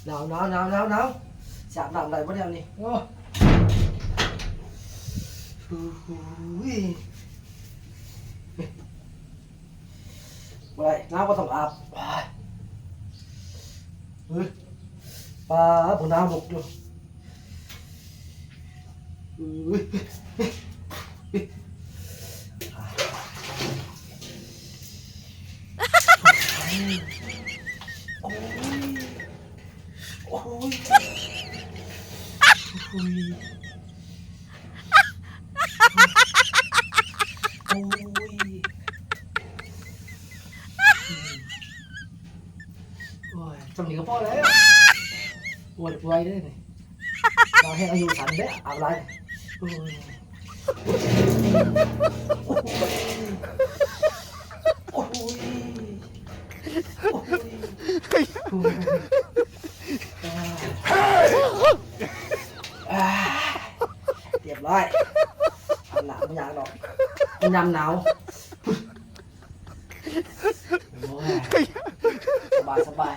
หนาวสาดน้ำไหลมาแล้วนี่โอ้ยอะไรน้ำก็ต้องอาบปลาผมน้ำบกอยู่โอ้ยโอ้ยจำหนีก็พอแล้วปวดไวได้ไหมเราให้อายุสันได้อะไรโอ้ยโอ้ยเรียบร้อยทำหนาวไม่อยากหรอกมันยำหนาวสบาย